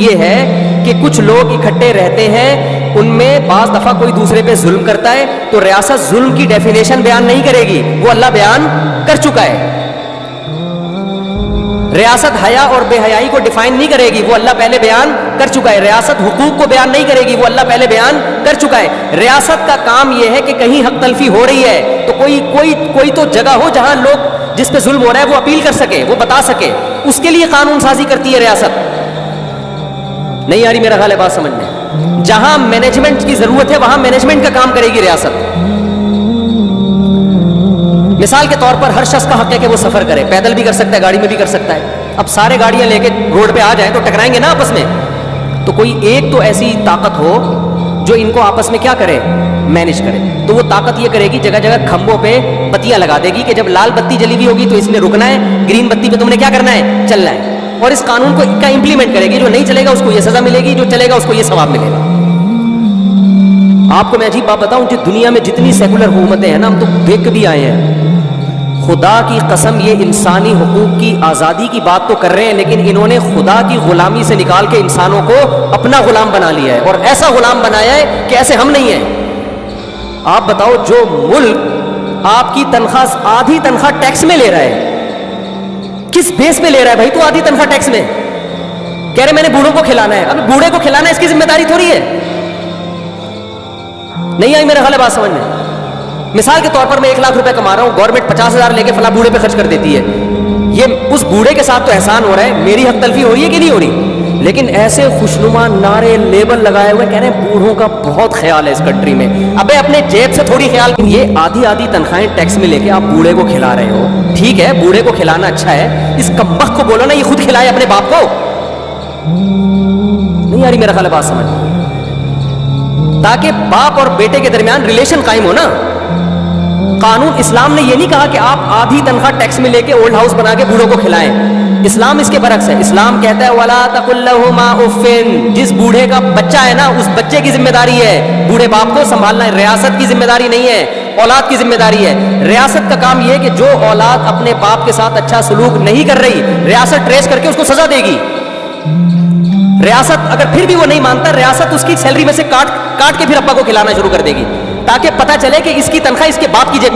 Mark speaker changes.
Speaker 1: یہ ہے کہ کچھ لوگ اکٹھے رہتے ہیں، ان میں بعض دفعہ کوئی دوسرے پہ ظلم کرتا ہے تو ریاست ظلم کی ڈیفینیشن بیان نہیں کرے گی، وہ اللہ بیان کر چکا ہے۔ ریاست حیا اور بے حیائی کو ڈیفائن نہیں کرے گی، وہ اللہ پہلے بیان کر چکا ہے۔ ریاست حقوق کو بیان نہیں کرے گی، وہ اللہ پہلے بیان کر چکا ہے۔ ریاست کا کام یہ ہے کہ کہیں حق تلفی ہو رہی ہے تو کوئی تو جگہ ہو جہاں لوگ جس پہ ظلم ہو رہا ہے وہ اپیل کر سکے، وہ بتا سکے، اس کے لیے قانون سازی کرتی ہے ریاست۔ نہیں آ رہی میرا خیال ہے بات سمجھ میں؟ جہاں مینجمنٹ کی ضرورت ہے وہاں مینجمنٹ کا کام کرے گی ریاست۔ مثال کے طور پر ہر شخص کا حق ہے کہ وہ سفر کرے، پیدل بھی کر سکتا ہے، گاڑی میں بھی کر سکتا ہے۔ اب سارے گاڑیاں لے کے روڈ پہ آ جائیں تو ٹکرائیں گے نا آپس میں، تو کوئی ایک تو ایسی طاقت ہو جو ان کو آپس میں کیا کرے، مینج کرے۔ تو وہ طاقت یہ کرے گی جگہ جگہ کھمبوں پہ بتیاں لگا دے گی کہ جب لال بتی جلی ہوئی ہوگی تو اس نے رکنا ہے، گرین بتی پہ تم نے کیا کرنا ہے، چلنا ہے، اور اس قانون کو کا امپلیمنٹ کرے گی۔ جو نہیں چلے گا اس کو یہ سزا ملے گی، جو چلے گا اس کو یہ ثواب ملے گا۔ آپ کو میں عجیب بات بتاؤں، جو دنیا میں جتنی سیکولر حکومتیں ہیں نا، ہم تو دیکھ کے بھی آئے ہیں، خدا کی قسم یہ انسانی حقوق کی آزادی کی بات تو کر رہے ہیں لیکن انہوں نے خدا کی غلامی سے نکال کے انسانوں کو اپنا غلام بنا لیا ہے، اور ایسا غلام بنایا ہے کہ ایسے ہم نہیں ہیں۔ آپ بتاؤ، جو ملک آپ کی تنخواہ آدھی تنخواہ ٹیکس میں لے رہا ہے، کس بیس پہ لے رہا ہے بھائی؟ تو آدھی تنخواہ ٹیکس میں کہہ رہے میں نے بوڑھوں کو کھلانا ہے۔ اب بوڑھے کو کھلانا ہے اس کی ذمہ داری تھوڑی ہے۔ نہیں آئی میرا خیال ہے بات سمجھ میں؟ مثال کے طور پر میں 1 لاکھ روپے کما رہا ہوں، گورنمنٹ 50,000 لے کے فلاں بوڑھے پہ خرچ کر دیتی ہے، یہ اس بوڑھے کے ساتھ تو احسان ہو رہا ہے، میری حق تلفی ہو رہی ہے کہ نہیں ہو رہی؟ لیکن ایسے خوشنما نعرے لیبل لگائے ہوئے کہہ رہے ہیں بوڑھوں کا بہت خیال ہے اس کنٹری میں۔ ابے اپنے جیب سے تھوڑی خیال، یہ آدھی تنخواہیں ٹیکس میں لے کے آپ بوڑھے کو کھلا رہے ہو۔ ٹھیک ہے بوڑھے کو کھلانا اچھا ہے، اس کمبخت کو بولو نا یہ خود کھلائے اپنے باپ کو۔ نہیں آ رہی میرا خیال ہے بات سمجھ، تاکہ باپ اور بیٹے کے درمیان ریلیشن قائم ہو نا۔ قانون اسلام نے یہ نہیں کہا کہ آپ آدھی تنخواہ ٹیکس میں لے کے اولڈ ہاؤس بنا کے بوڑھوں کو کھلائیں، اسلام اس کے برعکس ہے۔ اسلام کہتا ہے وَلَا تَقُلْ لَهُمَا أُفٍّ، جس بوڑھے کا بچہ ہے نا اس بچے کی ذمہ داری ہے بوڑھے باپ کو سنبھالنا ہے، ریاست کی ذمہ داری نہیں ہے، اولاد کی ذمہ داری ہے۔ ریاست کا کام یہ ہے کہ جو اولاد اپنے باپ کے ساتھ اچھا سلوک نہیں کر رہی، ریاست ٹریس کر کے اس کو سزا دے گی۔ ریاست اگر پھر بھی وہ نہیں مانتا، ریاست اس کی سیلری میں سے کاٹ کے پھر ابا کو کھلانا شروع کر دے گی، تاکہ پتہ چلے کہ اس کی تنخواہ اس کے باپ کی جیب میں